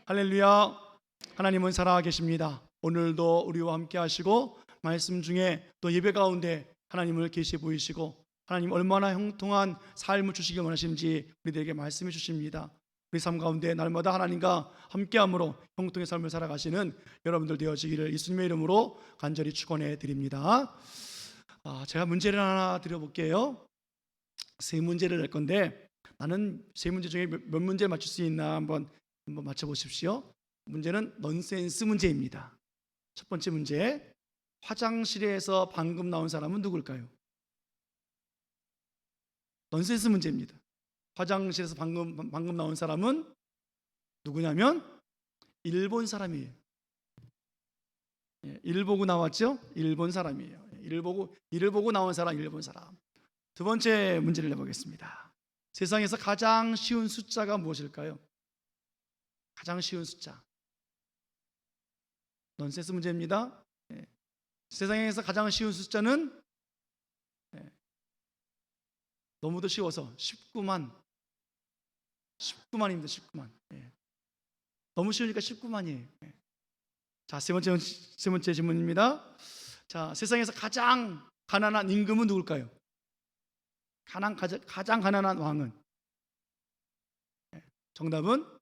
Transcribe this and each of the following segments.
할렐루야. 하나님은 살아계십니다. 오늘도 우리와 함께 하시고 말씀 중에 또 예배 가운데 하나님을 계시 보이시고 하나님 얼마나 형통한 삶을 주시길 원하시는지 우리들에게 말씀해 주십니다. 우리 삶 가운데 날마다 하나님과 함께함으로 형통의 삶을 살아가시는 여러분들 되어지기를 예수님의 이름으로 간절히 축원해 드립니다. 제가 문제를 하나 드려볼게요. 세 문제를 낼 건데 나는 세 문제 중에 몇 문제 맞출 수 있나 한번 맞춰보십시오. 문제는 넌센스 문제입니다. 첫 번째 문제, 화장실에서 방금 나온 사람은 누굴까요? 넌센스 문제입니다. 화장실에서 방금 나온 사람은 누구냐면 일본 사람이에요. 일 보고 나왔죠? 일본 사람이에요. 일을 보고 나온 사람, 일본 사람. 두 번째 문제를 내보겠습니다. 세상에서 가장 쉬운 숫자가 무엇일까요? 가장 쉬운 숫자. 넌센스 문제입니다. 세상에서 가장 쉬운 숫자는 너무도 쉬워서 19만입니다. 19만. 너무 쉬우니까 19만이에요. 자, 세 번째 질문입니다. 자, 세상에서 가장 가난한 임금은 누굴까요? 가장 가난한 왕은? 정답은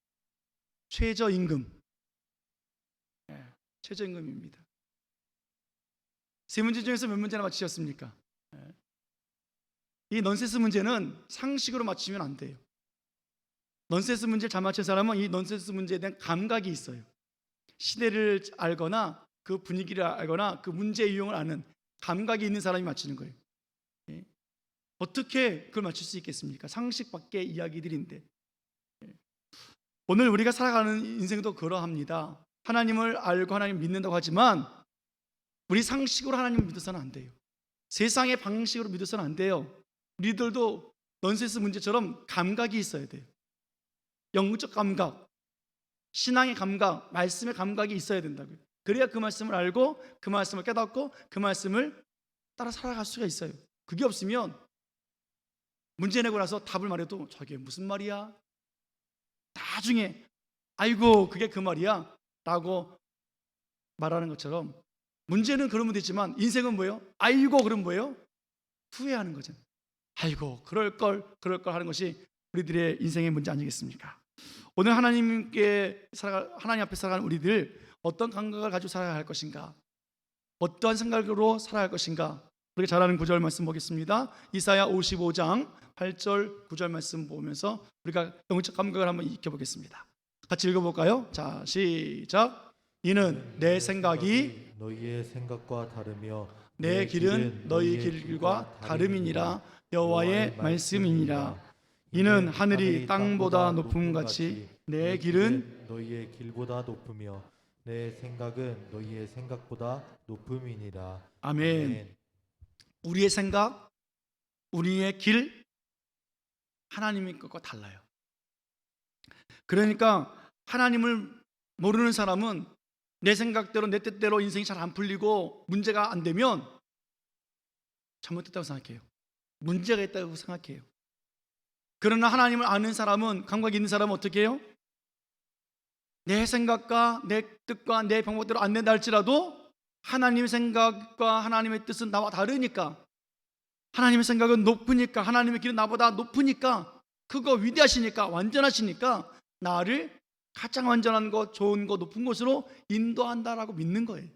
최저임금. 최저임금입니다. 세 문제 중에서 몇 문제나 맞히셨습니까? 이 넌센스 문제는 상식으로 맞추면 안 돼요. 넌센스 문제를 잘 맞힌 사람은 이 넌센스 문제에 대한 감각이 있어요. 시대를 알거나 그 분위기를 알거나 그 문제 유형을 아는 감각이 있는 사람이 맞히는 거예요. 어떻게 그걸 맞출 수 있겠습니까? 상식 밖의 이야기들인데. 오늘 우리가 살아가는 인생도 그러합니다. 하나님을 알고 하나님을 믿는다고 하지만 우리 상식으로 하나님을 믿어서는 안 돼요. 세상의 방식으로 믿어서는 안 돼요. 우리들도 넌센스 문제처럼 감각이 있어야 돼요. 영적 감각, 신앙의 감각, 말씀의 감각이 있어야 된다고요. 그래야 그 말씀을 알고 그 말씀을 깨닫고 그 말씀을 따라 살아갈 수가 있어요. 그게 없으면 문제 내고 나서 답을 말해도 저게 무슨 말이야? 나중에 아이고 그게 그 말이야 라고 말하는 것처럼 문제는 그러면 되지만 인생은 뭐예요? 아이고 그럼 뭐예요? 후회하는 거잖아요. 아이고 그럴걸 하는 것이 우리들의 인생의 문제 아니겠습니까? 오늘 하나님 앞에 살아가는 우리들 어떤 감각을 가지고 살아야 할 것인가? 어떠한 생각으로 살아야 할 것인가? 우리가 잘 아는 구절 말씀 보겠습니다. 이사야 55장 8절 9절 말씀 보면서 우리가 영적 감각을 한번 익혀보겠습니다. 같이 읽어볼까요? 자, 시작. 이는 내 생각이 너희의 생각과 다르며 내 길은 너희 길과 다름이니라. 여호와의 말씀이니라. 이는 하늘이 땅보다 높음같이 내 길은 너희의 길보다 높으며 내 생각은 너희의 생각보다 높음이니라. 아멘. 우리의 생각, 우리의 길, 하나님의 것과 달라요. 그러니까 하나님을 모르는 사람은 내 생각대로 내 뜻대로 인생이 잘 안 풀리고 문제가 안 되면 잘못됐다고 생각해요. 문제가 있다고 생각해요. 그러나 하나님을 아는 사람은, 감각이 있는 사람은 어떻게 해요? 내 생각과 내 뜻과 내 방법대로 안 된다 할지라도 하나님의 생각과 하나님의 뜻은 나와 다르니까, 하나님의 생각은 높으니까, 하나님의 길은 나보다 높으니까, 그거 위대하시니까, 완전하시니까 나를 가장 완전한 것, 좋은 것, 높은 곳으로 인도한다라고 믿는 거예요.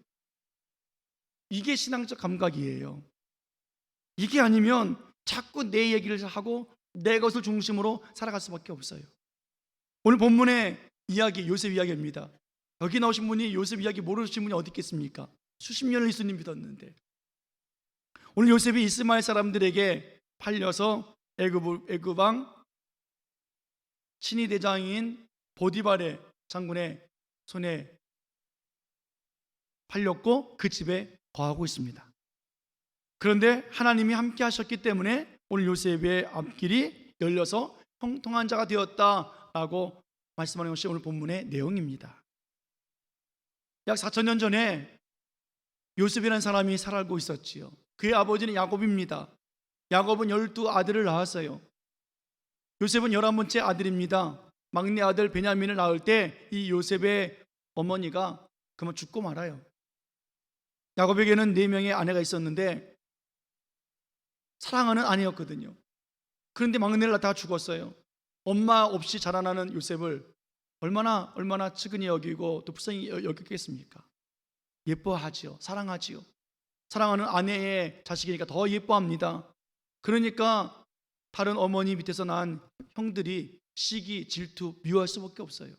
이게 신앙적 감각이에요. 이게 아니면 자꾸 내 얘기를 하고 내 것을 중심으로 살아갈 수밖에 없어요. 오늘 본문의 이야기, 요셉 이야기입니다. 여기 나오신 분이 요셉 이야기 모르신 분이 어디 있겠습니까? 수십 년을 예수님 믿었는데 오늘 요셉이 이스마엘 사람들에게 팔려서 애굽 왕 친위 대장인 보디발의 장군의 손에 팔렸고 그 집에 거하고 있습니다. 그런데 하나님이 함께 하셨기 때문에 오늘 요셉의 앞길이 열려서 형통한 자가 되었다라고 말씀하는 것이 오늘 본문의 내용입니다. 약 4,000년 전에 요셉이라는 사람이 살고 있었지요. 그의 아버지는 야곱입니다. 야곱은 12 아들을 낳았어요. 요셉은 11번째 아들입니다. 막내 아들 베냐민을 낳을 때 이 요셉의 어머니가 그만 죽고 말아요. 야곱에게는 4명의 아내가 있었는데 사랑하는 아내였거든요. 그런데 막내를 낳다가 죽었어요. 엄마 없이 자라나는 요셉을 얼마나 측은히 여기고 또 불쌍히 여겼겠습니까? 예뻐하지요. 사랑하지요. 사랑하는 아내의 자식이니까 더 예뻐합니다. 그러니까 다른 어머니 밑에서 난 형들이 시기, 질투, 미워할 수밖에 없어요.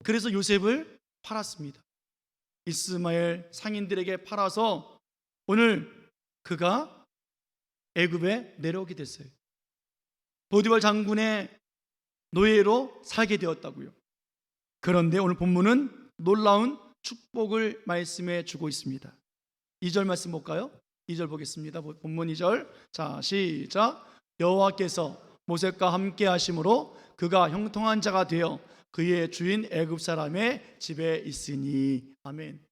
그래서 요셉을 팔았습니다. 이스마엘 상인들에게 팔아서 오늘 그가 애굽에 내려오게 됐어요. 보디발 장군의 노예로 살게 되었다고요. 그런데 오늘 본문은 놀라운 축복을 말씀해 주고 있습니다. 2절 말씀 볼까요? 2절 보겠습니다. 본문 2절. 자, 시작. 여호와께서 모세과 함께 하심으로 그가 형통한 자가 되어 그의 주인 애굽 사람의 집에 있으니. 아멘.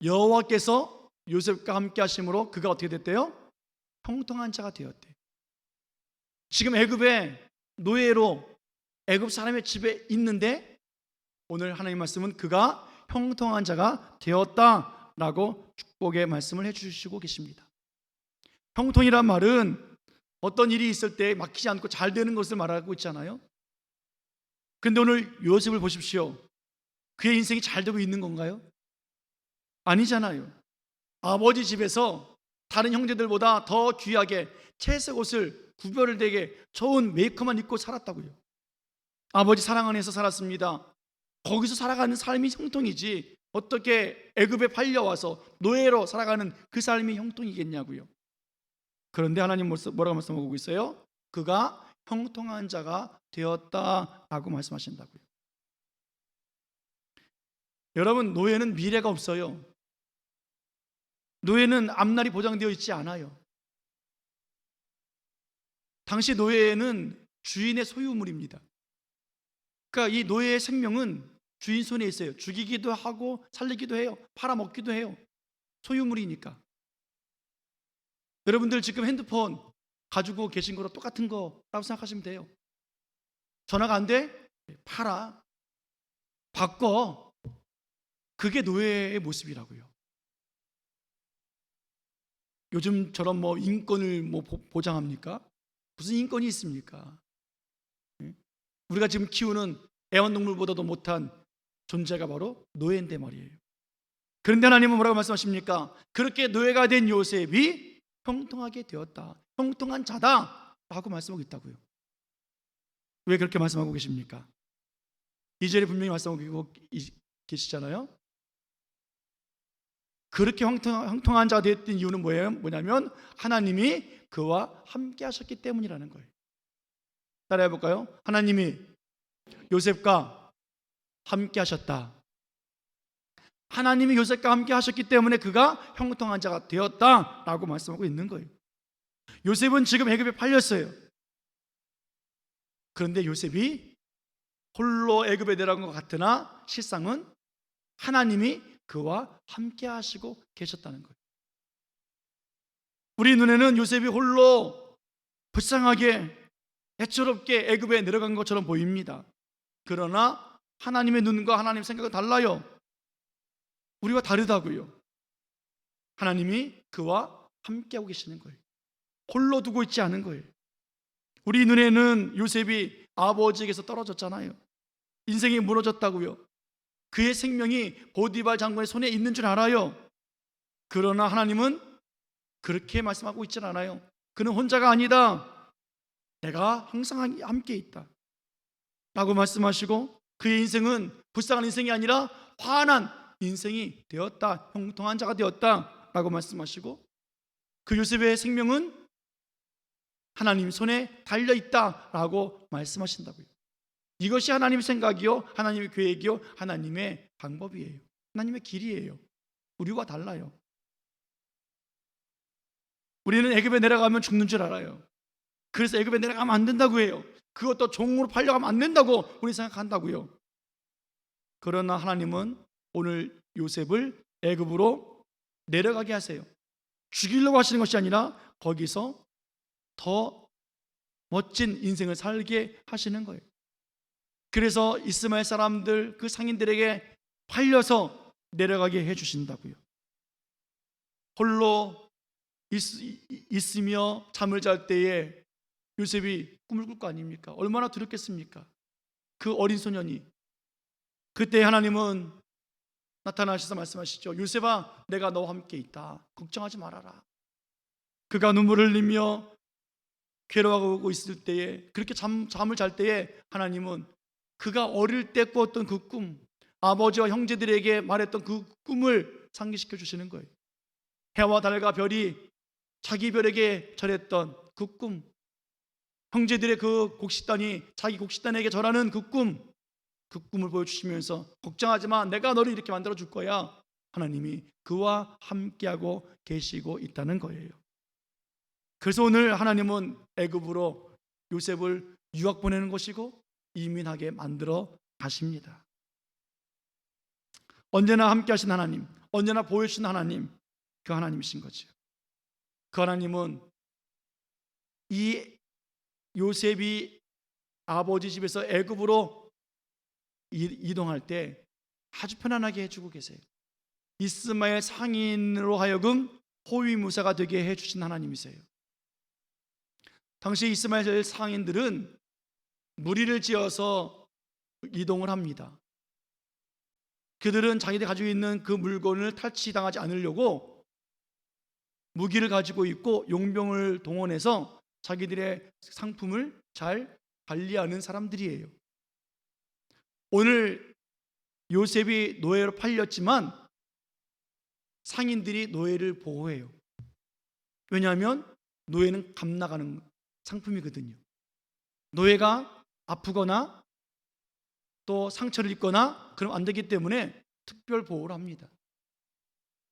여호와께서 요셉과 함께 하심으로 그가 어떻게 됐대요? 형통한 자가 되었대. 지금 애굽의 노예로 애굽 사람의 집에 있는데 오늘 하나님 말씀은 그가 형통한 자가 되었다라고 축복의 말씀을 해주시고 계십니다. 형통이란 말은 어떤 일이 있을 때 막히지 않고 잘 되는 것을 말하고 있잖아요. 그런데 오늘 요셉을 보십시오. 그의 인생이 잘 되고 있는 건가요? 아니잖아요. 아버지 집에서 다른 형제들보다 더 귀하게 채색 옷을 구별을 되게 좋은 메이커만 입고 살았다고요. 아버지 사랑 안에서 살았습니다. 거기서 살아가는 삶이 형통이지 어떻게 애굽에 팔려와서 노예로 살아가는 그 삶이 형통이겠냐고요. 그런데 하나님 뭐라고 말씀하고 있어요? 그가 형통한 자가 되었다라고 말씀하신다고요. 여러분, 노예는 미래가 없어요. 노예는 앞날이 보장되어 있지 않아요. 당시 노예는 주인의 소유물입니다. 그러니까 이 노예의 생명은 주인 손에 있어요. 죽이기도 하고 살리기도 해요. 팔아먹기도 해요. 소유물이니까. 여러분들 지금 핸드폰 가지고 계신 거랑 똑같은 거라고 생각하시면 돼요. 전화가 안 돼? 팔아. 바꿔. 그게 노예의 모습이라고요. 요즘처럼 뭐 인권을 뭐 보장합니까? 무슨 인권이 있습니까? 우리가 지금 키우는 애완동물보다도 못한 존재가 바로 노예인데 말이에요. 그런데 하나님은 뭐라고 말씀하십니까? 그렇게 노예가 된 요셉이 형통하게 되었다. 형통한 자다 라고 말씀하고 있다고요. 왜 그렇게 말씀하고 계십니까? 2절에 분명히 말씀하고 계시잖아요. 그렇게 형통한 자가 됐던 이유는 뭐냐면 하나님이 그와 함께 하셨기 때문이라는 거예요. 따라해 볼까요? 하나님이 요셉과 함께 하셨다. 하나님이 요셉과 함께 하셨기 때문에 그가 형통한 자가 되었다라고 말씀하고 있는 거예요. 요셉은 지금 애굽에 팔렸어요. 그런데 요셉이 홀로 애굽에 내려간 것 같으나 실상은 하나님이 그와 함께 하시고 계셨다는 거예요. 우리 눈에는 요셉이 홀로 불쌍하게 애처롭게 애굽에 내려간 것처럼 보입니다. 그러나 하나님의 눈과 하나님의 생각은 달라요. 우리와 다르다고요. 하나님이 그와 함께하고 계시는 거예요. 홀로 두고 있지 않은 거예요. 우리 눈에는 요셉이 아버지에게서 떨어졌잖아요. 인생이 무너졌다고요. 그의 생명이 보디발 장군의 손에 있는 줄 알아요. 그러나 하나님은 그렇게 말씀하고 있지 않아요. 그는 혼자가 아니다. 내가 항상 함께 있다 라고 말씀하시고 그의 인생은 불쌍한 인생이 아니라 환한 인생이 되었다. 형통한 자가 되었다 라고 말씀하시고 그 요셉의 생명은 하나님 손에 달려있다 라고 말씀하신다고요. 이것이 하나님의 생각이요, 하나님의 계획이요, 하나님의 방법이에요. 하나님의 길이에요. 우리와 달라요. 우리는 애굽에 내려가면 죽는 줄 알아요. 그래서 애굽에 내려가면 안 된다고 해요. 그것도 종으로 팔려가면 안 된다고 우리 생각한다고요. 그러나 하나님은 오늘 요셉을 애굽으로 내려가게 하세요. 죽이려고 하시는 것이 아니라 거기서 더 멋진 인생을 살게 하시는 거예요. 그래서 이스마엘 사람들 그 상인들에게 팔려서 내려가게 해주신다고요. 홀로 있으며 잠을 잘 때에 요셉이 꿈을 꿀 거 아닙니까? 얼마나 두렵겠습니까? 그 어린 소년이. 그때 하나님은 나타나셔서 말씀하시죠. 요셉아, 내가 너와 함께 있다. 걱정하지 말아라. 그가 눈물을 흘리며 괴로워하고 있을 때에, 그렇게 잠을 잘 때에 하나님은 그가 어릴 때 꾸었던 그 꿈, 아버지와 형제들에게 말했던 그 꿈을 상기시켜 주시는 거예요. 해와 달과 별이 자기 별에게 절했던 그 꿈, 형제들의 그 곡식단이 자기 곡식단에게 절하는 그 꿈을 보여주시면서 걱정하지 마, 내가 너를 이렇게 만들어 줄 거야. 하나님이 그와 함께하고 계시고 있다는 거예요. 그래서 오늘 하나님은 애굽으로 요셉을 유학 보내는 것이고 이민하게 만들어 가십니다. 언제나 함께 하신 하나님, 언제나 보여주신 하나님, 그 하나님이신 거죠. 그 하나님은 이 요셉이 아버지 집에서 애굽으로 이동할 때 아주 편안하게 해주고 계세요. 이스마엘 상인으로 하여금 호위무사가 되게 해주신 하나님이세요. 당시 이스마엘 상인들은 무리를 지어서 이동을 합니다. 그들은 자기들이 가지고 있는 그 물건을 탈취당하지 않으려고 무기를 가지고 있고 용병을 동원해서 자기들의 상품을 잘 관리하는 사람들이에요. 오늘 요셉이 노예로 팔렸지만 상인들이 노예를 보호해요. 왜냐하면 노예는 값 나가는 상품이거든요. 노예가 아프거나 또 상처를 입거나 그럼 안 되기 때문에 특별 보호를 합니다.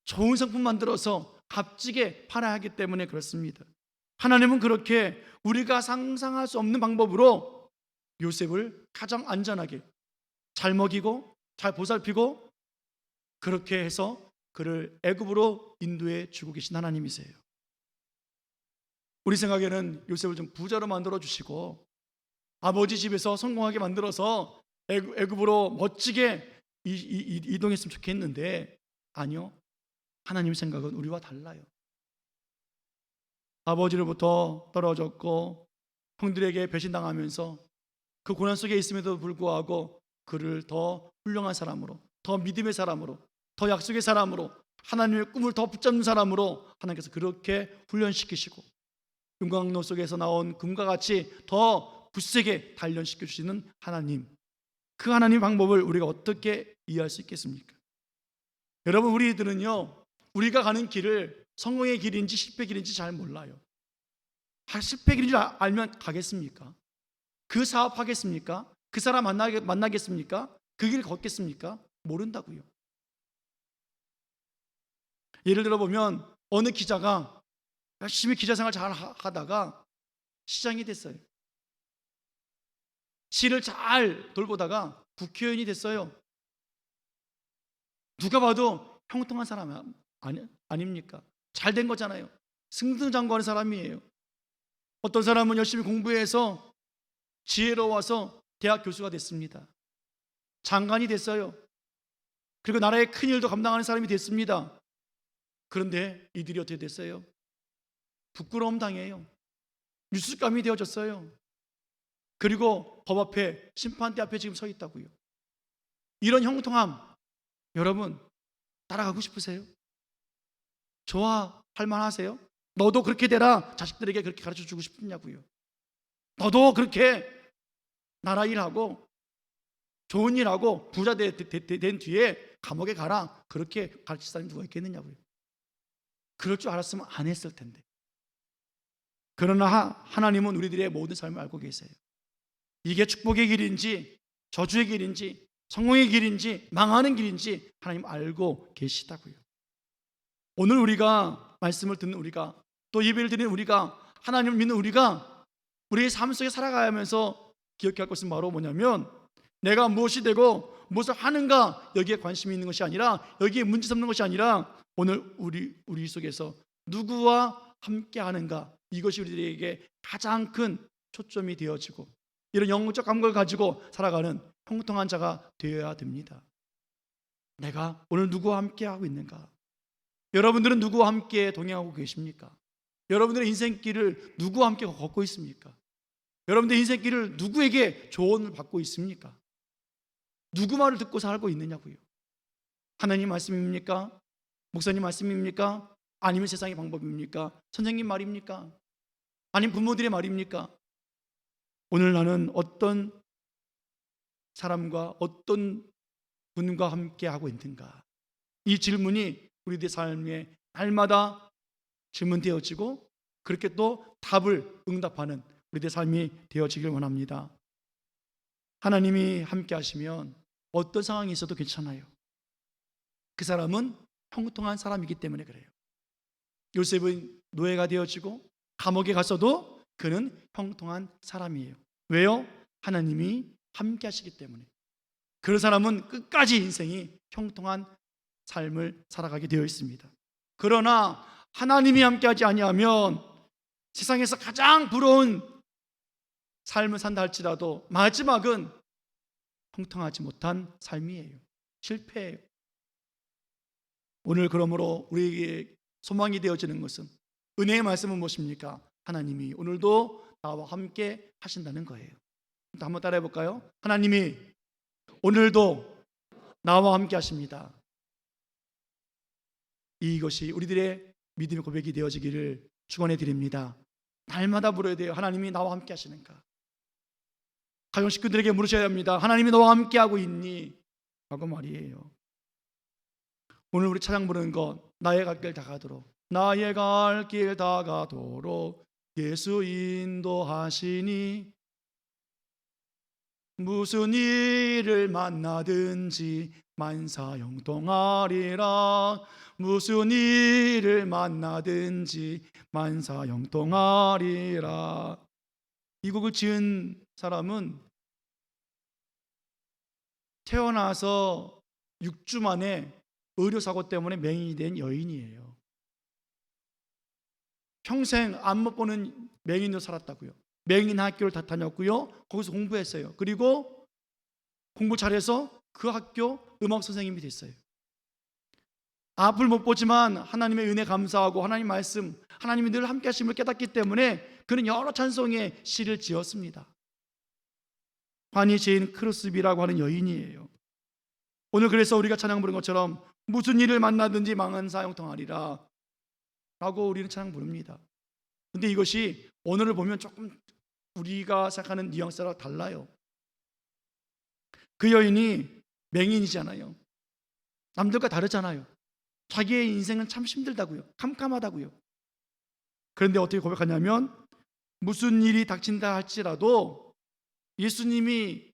좋은 상품 만들어서 값지게 팔아야 하기 때문에 그렇습니다. 하나님은 그렇게 우리가 상상할 수 없는 방법으로 요셉을 가장 안전하게 잘 먹이고 잘 보살피고 그렇게 해서 그를 애굽으로 인도해 주고 계신 하나님이세요. 우리 생각에는 요셉을 좀 부자로 만들어 주시고 아버지 집에서 성공하게 만들어서 애굽으로 멋지게 이동했으면 좋겠는데 아니요. 하나님 생각은 우리와 달라요. 아버지로부터 떨어졌고 형들에게 배신당하면서 그 고난 속에 있음에도 불구하고 그를 더 훌륭한 사람으로, 더 믿음의 사람으로, 더 약속의 사람으로, 하나님의 꿈을 더 붙잡는 사람으로 하나님께서 그렇게 훈련시키시고 금강로 속에서 나온 금과 같이 더 굳세게 단련시켜 주시는 하나님, 그 하나님 방법을 우리가 어떻게 이해할 수 있겠습니까? 여러분, 우리들은요, 우리가 가는 길을 성공의 길인지 실패의 길인지 잘 몰라요. 실패의 길인지 알면 가겠습니까? 그 사업 하겠습니까? 그 사람 만나겠습니까? 그 길 걷겠습니까? 모른다고요. 예를 들어 보면 어느 기자가 열심히 기자 생활 잘 하다가 시장이 됐어요. 시를 잘 돌보다가 국회의원이 됐어요. 누가 봐도 형통한 사람 아닙니까? 잘 된 거잖아요. 승승장구하는 사람이에요. 어떤 사람은 열심히 공부해서 지혜로워서 대학 교수가 됐습니다. 장관이 됐어요. 그리고 나라의 큰 일도 감당하는 사람이 됐습니다. 그런데 이들이 어떻게 됐어요? 부끄러움 당해요. 뉴스감이 되어졌어요. 그리고 법 앞에, 심판대 앞에 지금 서 있다고요. 이런 형통함, 여러분 따라가고 싶으세요? 좋아할 만하세요? 너도 그렇게 되라 자식들에게 그렇게 가르쳐 주고 싶냐고요. 너도 그렇게 나라 일하고 좋은 일하고 부자 된 뒤에 감옥에 가라 그렇게 가르칠 사람이 누가 있겠느냐고요. 그럴 줄 알았으면 안 했을 텐데. 그러나 하나님은 우리들의 모든 삶을 알고 계세요. 이게 축복의 길인지 저주의 길인지 성공의 길인지 망하는 길인지 하나님 알고 계시다고요. 오늘 우리가 말씀을 듣는 우리가 또 예배를 드리는 우리가 하나님을 믿는 우리가 우리의 삶 속에 살아가면서 기억해야 할 것은 바로 뭐냐면 내가 무엇이 되고 무엇을 하는가 여기에 관심이 있는 것이 아니라 여기에 문제 삼는 것이 아니라 오늘 우리 속에서 누구와 함께 하는가 이것이 우리들에게 가장 큰 초점이 되어지고 이런 영적 감각을 가지고 살아가는 형통한 자가 되어야 됩니다. 내가 오늘 누구와 함께 하고 있는가? 여러분들은 누구와 함께 동행하고 계십니까? 여러분들의 인생길을 누구와 함께 걷고 있습니까? 여러분들의 인생길을 누구에게 조언을 받고 있습니까? 누구 말을 듣고 살고 있느냐고요. 하나님 말씀입니까? 목사님 말씀입니까? 아니면 세상의 방법입니까? 선생님 말입니까? 아니면 부모들의 말입니까? 오늘 나는 어떤 사람과 어떤 분과 함께 하고 있는가? 이 질문이 우리들의 삶에 날마다 질문되어지고 그렇게 또 답을 응답하는 우리들의 삶이 되어지길 원합니다. 하나님이 함께 하시면 어떤 상황이 있어도 괜찮아요. 그 사람은 형통한 사람이기 때문에 그래요. 요셉은 노예가 되어지고 감옥에 갔어도 그는 형통한 사람이에요. 왜요? 하나님이 함께 하시기 때문에. 그런 사람은 끝까지 인생이 형통한 삶을 살아가게 되어 있습니다. 그러나 하나님이 함께하지 아니하면 세상에서 가장 부러운 삶을 산다 할지라도 마지막은 형통하지 못한 삶이에요. 실패예요. 오늘 그러므로 우리에게 소망이 되어지는 것은 은혜의 말씀은 무엇입니까? 하나님이 오늘도 나와 함께 하신다는 거예요. 한번 따라해 볼까요? 하나님이 오늘도 나와 함께 하십니다. 이것이 우리들의 믿음의 고백이 되어지기를 축원해 드립니다. 날마다 물어야 돼요. 하나님이 나와 함께 하시는가? 가정 식구들에게 물으셔야 합니다. 하나님이 너와 함께 하고 있니? 라고 말이에요. 오늘 우리 찬양 부르는 것, 나의 갈 길 다가도록, 나의 갈 길 다가도록 예수 인도하시니, 무슨 일을 만나든지 만사형통하리라. 무슨 일을 만나든지 만사형통하리라. 이 곡을 지은 사람은 태어나서 6주 만에 의료사고 때문에 맹인이 된 여인이에요. 평생 안 못 보는 맹인으로 살았다고요. 맹인 학교를 다 다녔고요. 거기서 공부했어요. 그리고 공부 잘해서 그 학교 음악 선생님이 됐어요. 앞을 못 보지만 하나님의 은혜 감사하고 하나님 말씀, 하나님이 늘 함께 하심을 깨닫기 때문에 그는 여러 찬송의 시를 지었습니다. 환희 제인 크로스비라고 하는 여인이에요. 오늘 그래서 우리가 찬양 부른 것처럼 무슨 일을 만나든지 만사형통하리라 라고 우리는 찬양 부릅니다. 근데 이것이 오늘을 보면 조금 우리가 생각하는 뉘앙스랑 달라요. 그 여인이 맹인이잖아요. 남들과 다르잖아요. 자기의 인생은 참 힘들다고요. 캄캄하다고요. 그런데 어떻게 고백하냐면 무슨 일이 닥친다 할지라도 예수님이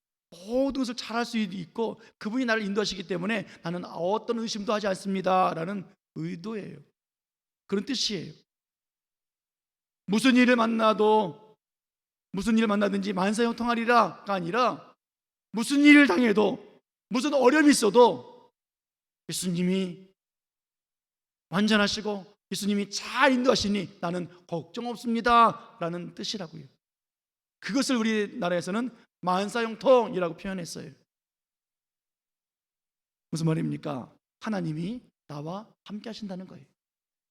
모든 것을 잘할 수 있고 그분이 나를 인도하시기 때문에 나는 어떤 의심도 하지 않습니다 라는 의도예요. 그런 뜻이에요. 무슨 일을 만나든지 만사형통하리라가 아니라 무슨 일을 당해도 무슨 어려움이 있어도 예수님이 완전하시고 예수님이 잘 인도하시니 나는 걱정 없습니다 라는 뜻이라고요. 그것을 우리나라에서는 만사형통이라고 표현했어요. 무슨 말입니까? 하나님이 나와 함께 하신다는 거예요.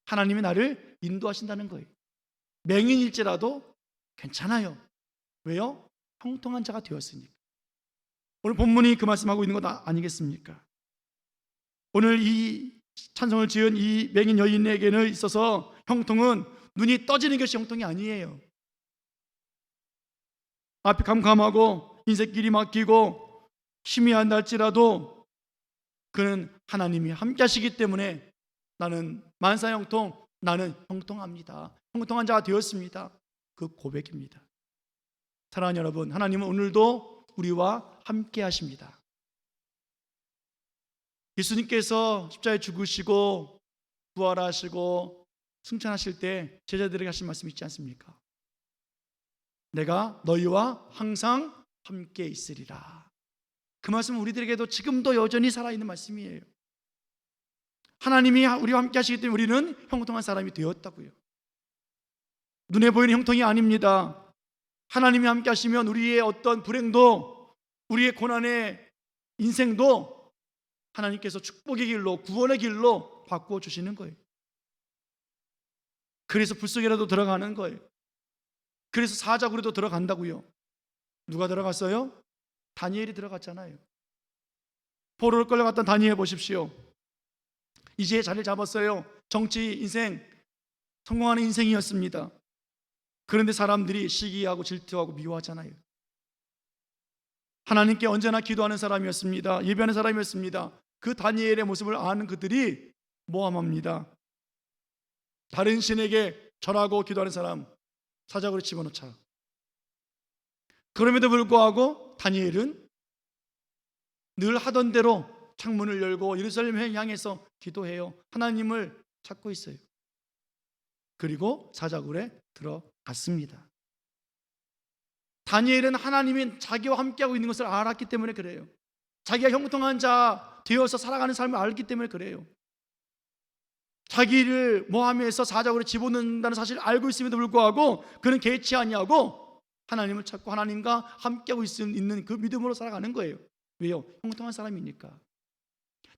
하나님이 나를 인도하신다는 거예요. 맹인일지라도 괜찮아요. 왜요? 형통한 자가 되었으니까. 오늘 본문이 그 말씀하고 있는 것 아니겠습니까? 오늘 이 찬송을 지은 이 맹인 여인에게는 있어서 형통은 눈이 떠지는 것이 형통이 아니에요. 앞이 캄캄하고 인생길이 막히고 희미한다 할지라도 그는 하나님이 함께 하시기 때문에 나는 만사형통, 나는 형통합니다. 형통한 자가 되었습니다. 그 고백입니다. 사랑하는 여러분, 하나님은 오늘도 우리와 함께 하십니다. 예수님께서 십자가에 죽으시고 부활하시고 승천하실 때 제자들에게 하신 말씀 있지 않습니까? 내가 너희와 항상 함께 있으리라. 그 말씀은 우리들에게도 지금도 여전히 살아있는 말씀이에요. 하나님이 우리와 함께 하시기 때문에 우리는 형통한 사람이 되었다고요. 눈에 보이는 형통이 아닙니다. 하나님이 함께 하시면 우리의 어떤 불행도, 우리의 고난의 인생도 하나님께서 축복의 길로, 구원의 길로 바꾸어 주시는 거예요. 그래서 불 속이라도 들어가는 거예요. 그래서 사자굴에도 들어간다고요. 누가 들어갔어요? 다니엘이 들어갔잖아요. 포로를 끌려갔던 다니엘 보십시오. 이제 자리를 잡았어요. 정치 인생, 성공하는 인생이었습니다. 그런데 사람들이 시기하고 질투하고 미워하잖아요. 하나님께 언제나 기도하는 사람이었습니다. 예배하는 사람이었습니다. 그 다니엘의 모습을 아는 그들이 모함합니다. 다른 신에게 절하고 기도하는 사람 사자굴에 집어넣자. 그럼에도 불구하고 다니엘은 늘 하던 대로 창문을 열고 예루살렘을 향해서 기도해요. 하나님을 찾고 있어요. 그리고 사자굴에 들어갔습니다. 다니엘은 하나님이 자기와 함께하고 있는 것을 알았기 때문에 그래요. 자기가 형통한 자 되어서 살아가는 삶을 알기 때문에 그래요. 자기를 모함해서 사자굴에 집어넣는다는 사실을 알고 있음에도 불구하고 그는 개의치 아니하고 하나님을 찾고 하나님과 함께하고 있는 그 믿음으로 살아가는 거예요. 왜요? 형통한 사람이니까.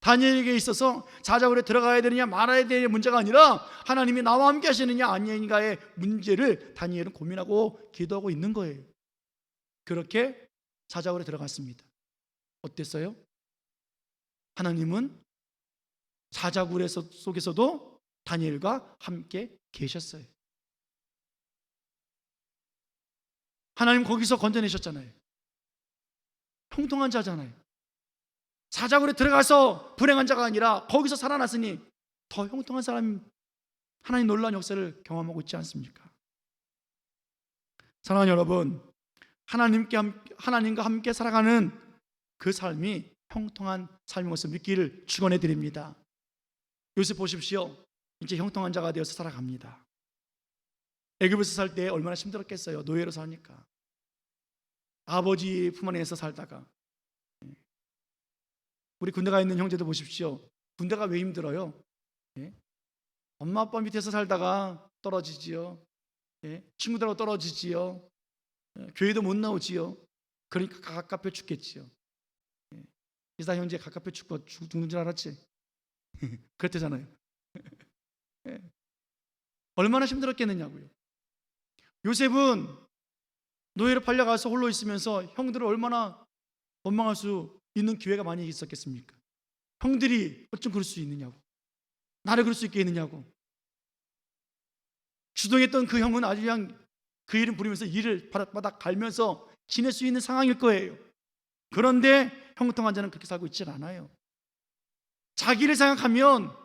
다니엘에게 있어서 사자굴에 들어가야 되느냐 말아야 되느냐 문제가 아니라 하나님이 나와 함께 하시느냐 아니냐의 문제를 다니엘은 고민하고 기도하고 있는 거예요. 그렇게 사자굴에 들어갔습니다. 어땠어요? 하나님은 사자굴 속에서도 다니엘과 함께 계셨어요. 하나님 거기서 건져내셨잖아요. 형통한 자잖아요. 사자굴에 들어가서 불행한 자가 아니라 거기서 살아났으니 더 형통한 사람이 하나님 놀라운 역사를 경험하고 있지 않습니까? 사랑하는 여러분, 하나님과 함께 살아가는 그 삶이 형통한 삶인 것을 믿기를 축원해 드립니다. 요셉 보십시오. 이제 형통한 자가 되어서 살아갑니다. 애굽에서 살 때 얼마나 힘들었겠어요. 노예로 사니까. 아버지 품 안에서 살다가. 우리 군대 가 있는 형제들 보십시오. 군대가 왜 힘들어요? 엄마 아빠 밑에서 살다가 떨어지지요. 친구들하고 떨어지지요. 교회도 못 나오지요. 그러니까 갑갑해 죽겠지요. 이사 형제 갑갑해 죽는 줄 알았지? 그랬대잖아요. 얼마나 힘들었겠느냐고요. 요셉은 노예로 팔려가서 홀로 있으면서 형들을 얼마나 원망할 수 있는 기회가 많이 있었겠습니까? 형들이 어쩜 그럴 수 있느냐고, 나를 그럴 수 있겠느냐고. 주동했던 그 형은 아주 그냥 그 이름 부리면서 이를 바닥바닥 갈면서 지낼 수 있는 상황일 거예요. 그런데 형통한 자는 그렇게 살고 있지 않아요. 자기를 생각하면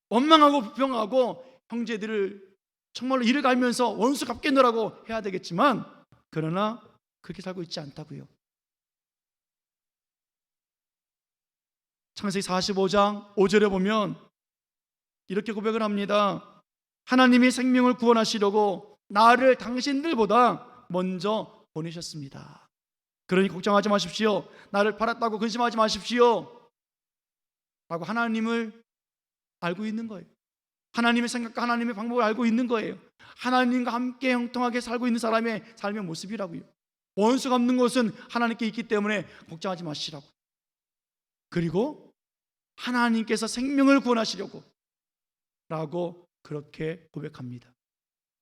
원망하고 불평하고 형제들을 정말로 이를 갈면서 원수 갚겠노라고 해야 되겠지만 그러나 그렇게 살고 있지 않다고요. 창세기 45장 5절에 보면 이렇게 고백을 합니다. 하나님이 생명을 구원하시려고 나를 당신들보다 먼저 보내셨습니다. 그러니 걱정하지 마십시오. 나를 팔았다고 근심하지 마십시오 라고 하나님을 알고 있는 거예요. 하나님의 생각과 하나님의 방법을 알고 있는 거예요. 하나님과 함께 형통하게 살고 있는 사람의 삶의 모습이라고요. 원수 갚는 것은 하나님께 있기 때문에 걱정하지 마시라고. 그리고 하나님께서 생명을 구원하시려고 라고 그렇게 고백합니다.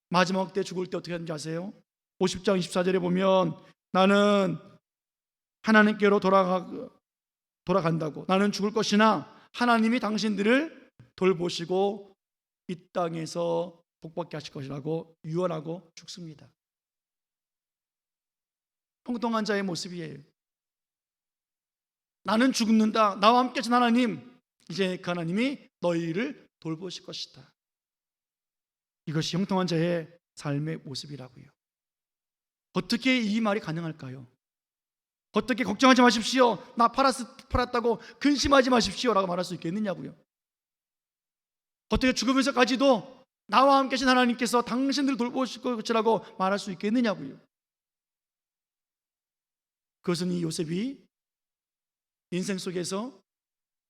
마지막 때 죽을 때 어떻게 하는지 아세요? 50장 24절에 보면 나는 하나님께로 돌아간다고, 나는 죽을 것이나 하나님이 당신들을 돌보시고 이 땅에서 복받게 하실 것이라고 유언하고 죽습니다. 형통한 자의 모습이에요. 나는 죽는다. 나와 함께 하신 하나님, 이제 그 하나님이 너희를 돌보실 것이다. 이것이 형통한 자의 삶의 모습이라고요. 어떻게 이 말이 가능할까요? 어떻게 걱정하지 마십시오, 나 팔았다고 근심하지 마십시오 라고 말할 수 있겠느냐고요. 어떻게 죽으면서까지도 나와 함께 하신 하나님께서 당신들을 돌보실 것이라고 말할 수 있겠느냐고요. 그것은 이 요셉이 인생 속에서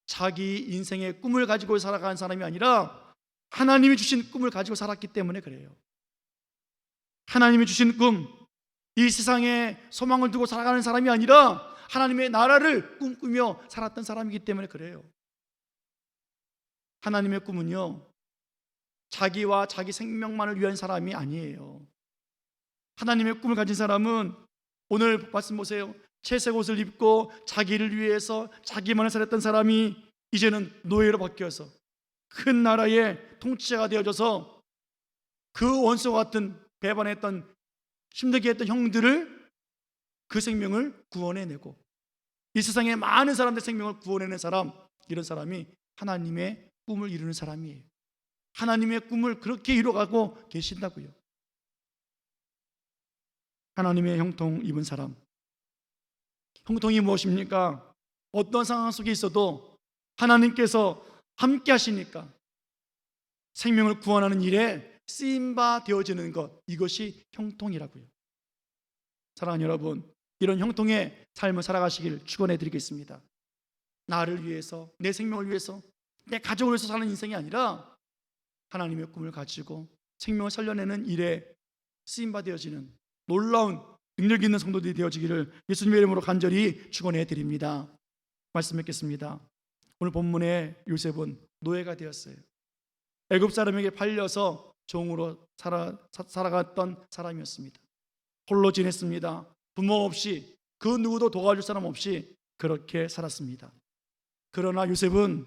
자기 인생의 꿈을 가지고 살아가는 사람이 아니라 하나님이 주신 꿈을 가지고 살았기 때문에 그래요. 하나님이 주신 꿈, 이 세상에 소망을 두고 살아가는 사람이 아니라 하나님의 나라를 꿈꾸며 살았던 사람이기 때문에 그래요. 하나님의 꿈은요, 자기와 자기 생명만을 위한 사람이 아니에요. 하나님의 꿈을 가진 사람은 오늘 말씀 보세요. 채색 옷을 입고 자기를 위해서 자기만을 살았던 사람이 이제는 노예로 바뀌어서 큰 나라의 통치자가 되어져서 그 원수와 같은 배반했던 힘들게 했던 형들을 그 생명을 구원해내고 이 세상에 많은 사람들 생명을 구원해낸 사람, 이런 사람이 하나님의 꿈을 이루는 사람이에요. 하나님의 꿈을 그렇게 이루어가고 계신다고요. 하나님의 형통 입은 사람. 형통이 무엇입니까? 어떤 상황 속에 있어도 하나님께서 함께 하시니까 생명을 구원하는 일에 쓰임바 되어지는 것, 이것이 형통이라고요. 사랑하는 여러분, 이런 형통의 삶을 살아가시길 축원해 드리겠습니다. 나를 위해서, 내 생명을 위해서, 내 가족을 위해서 사는 인생이 아니라 하나님의 꿈을 가지고 생명을 살려내는 일에 쓰임바 되어지는 놀라운 능력 있는 성도들이 되어지기를 예수님의 이름으로 간절히 축원해 드립니다. 말씀 뵙겠습니다. 오늘 본문의 요셉은 노예가 되었어요. 애굽 사람에게 팔려서 종으로 살아갔던 사람이었습니다. 홀로 지냈습니다. 부모 없이, 그 누구도 도와줄 사람 없이 그렇게 살았습니다. 그러나 요셉은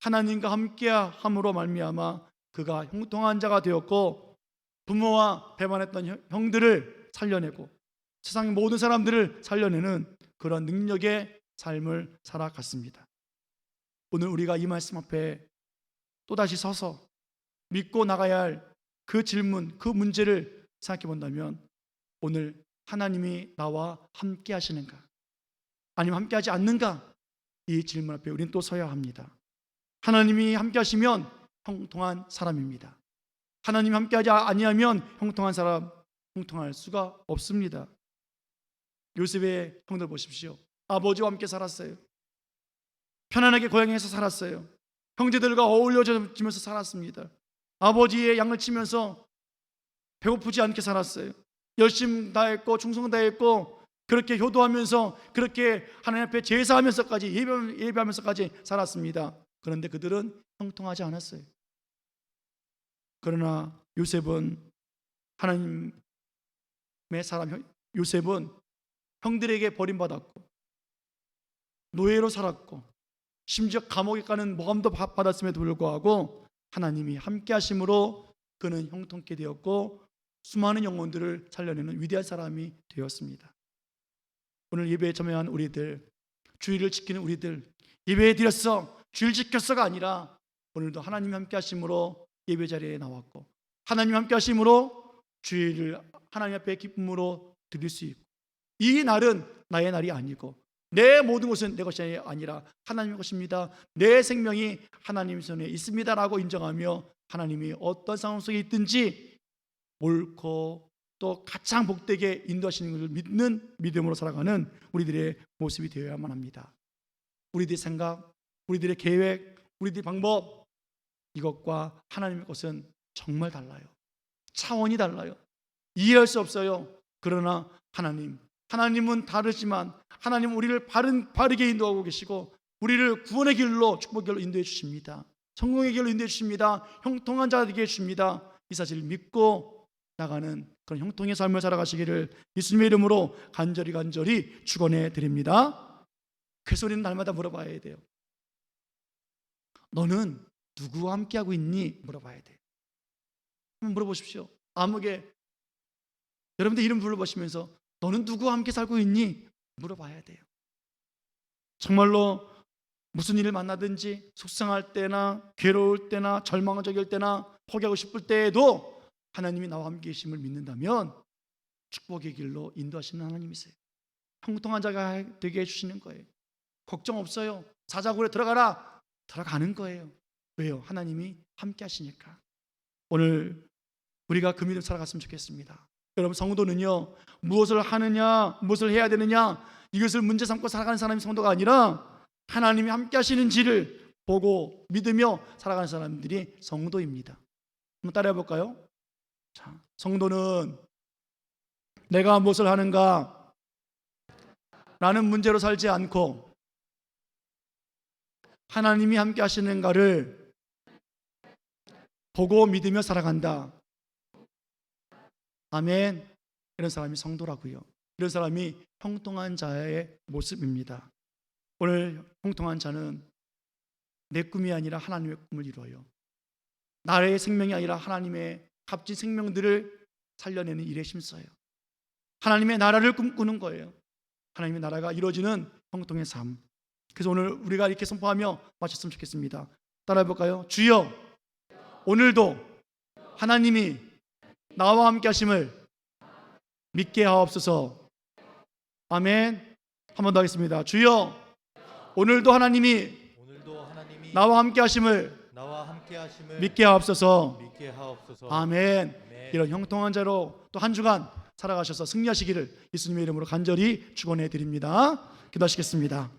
하나님과 함께함으로 말미암아 그가 형통한 자가 되었고 부모와 배반했던 형들을 살려내고 세상의 모든 사람들을 살려내는 그런 능력의 삶을 살아갔습니다. 오늘 우리가 이 말씀 앞에 또다시 서서 믿고 나가야 할 그 질문, 그 문제를 생각해 본다면 오늘 하나님이 나와 함께 하시는가? 아니면 함께 하지 않는가? 이 질문 앞에 우리는 또 서야 합니다. 하나님이 함께 하시면 형통한 사람입니다. 하나님이 함께 하지 아니하면 형통한 사람, 형통할 수가 없습니다. 요셉의 형들 보십시오. 아버지와 함께 살았어요. 편안하게 고향에서 살았어요. 형제들과 어울려지면서 살았습니다. 아버지의 양을 치면서 배고프지 않게 살았어요. 열심 다했고 충성 다했고 그렇게 효도하면서 그렇게 하나님 앞에 제사하면서까지 예배하면서까지 살았습니다. 그런데 그들은 형통하지 않았어요. 그러나 요셉은 하나님의 사람, 요셉은 형들에게 버림받았고 노예로 살았고 심지어 감옥에 가는 모함도 받았음에도 불구하고 하나님이 함께 하심으로 그는 형통케 되었고 수많은 영혼들을 살려내는 위대한 사람이 되었습니다. 오늘 예배에 참여한 우리들, 주일을 지키는 우리들, 예배에 드렸어, 주일 지켰어가 아니라 오늘도 하나님이 함께 하심으로 예배 자리에 나왔고 하나님 함께 하심으로 주일을 하나님 앞에 기쁨으로 드릴 수 있고 이 날은 나의 날이 아니고 내 모든 것은 내 것이 아니라 하나님의 것입니다. 내 생명이 하나님 손에 있습니다라고 인정하며 하나님이 어떤 상황 속에 있든지 옳고 또 가장 복되게 인도하시는 것을 믿는 믿음으로 살아가는 우리들의 모습이 되어야만 합니다. 우리들의 생각, 우리들의 계획, 우리들의 방법, 이것과 하나님의 것은 정말 달라요. 차원이 달라요. 이해할 수 없어요. 그러나 하나님은 다르지만 하나님은 우리를 바르게 인도하고 계시고 우리를 구원의 길로, 축복의 길로 인도해 주십니다. 성공의 길로 인도해 주십니다. 형통한 자가 되게 해 주십니다. 이 사실을 믿고 나가는 그런 형통의 삶을 살아가시기를 예수님의 이름으로 간절히 축원해 드립니다. 그래서 우리는 날마다 물어봐야 돼요. 너는 누구와 함께하고 있니? 물어봐야 돼요. 한번 물어보십시오. 아무개 여러분들 이름 불러보시면서 너는 누구와 함께 살고 있니? 물어봐야 돼요. 정말로 무슨 일을 만나든지 속상할 때나 괴로울 때나 절망적일 때나 포기하고 싶을 때에도 하나님이 나와 함께 계심을 믿는다면 축복의 길로 인도하시는 하나님이세요. 형통한 자가 되게 해주시는 거예요. 걱정 없어요. 사자굴에 들어가라. 들어가는 거예요. 왜요? 하나님이 함께 하시니까. 오늘 우리가 그 믿음 살아갔으면 좋겠습니다. 여러분, 성도는요, 무엇을 하느냐, 무엇을 해야 되느냐, 이것을 문제 삼고 살아가는 사람이 성도가 아니라 하나님이 함께 하시는지를 보고 믿으며 살아가는 사람들이 성도입니다. 한번 따라해 볼까요? 자, 성도는 내가 무엇을 하는가 라는 문제로 살지 않고 하나님이 함께 하시는가를 보고 믿으며 살아간다. 아멘. 이런 사람이 성도라고요. 이런 사람이 형통한 자의 모습입니다. 오늘 형통한 자는 내 꿈이 아니라 하나님의 꿈을 이루어요. 나의 생명이 아니라 하나님의 값진 생명들을 살려내는 일에 힘써요. 하나님의 나라를 꿈꾸는 거예요. 하나님의 나라가 이루어지는 형통의 삶. 그래서 오늘 우리가 이렇게 선포하며 마쳤으면 좋겠습니다. 따라해 볼까요? 주여, 오늘도 하나님이 나와 함께 하심을 믿게 하옵소서. 아멘. 한 번 더 하겠습니다. 주여, 오늘도 하나님이 나와 함께 하심을 믿게 하옵소서. 아멘. 이런 형통한 자로 또 한 주간 살아가셔서 승리하시기를 예수님의 이름으로 간절히 축원해 드립니다. 기도하시겠습니다.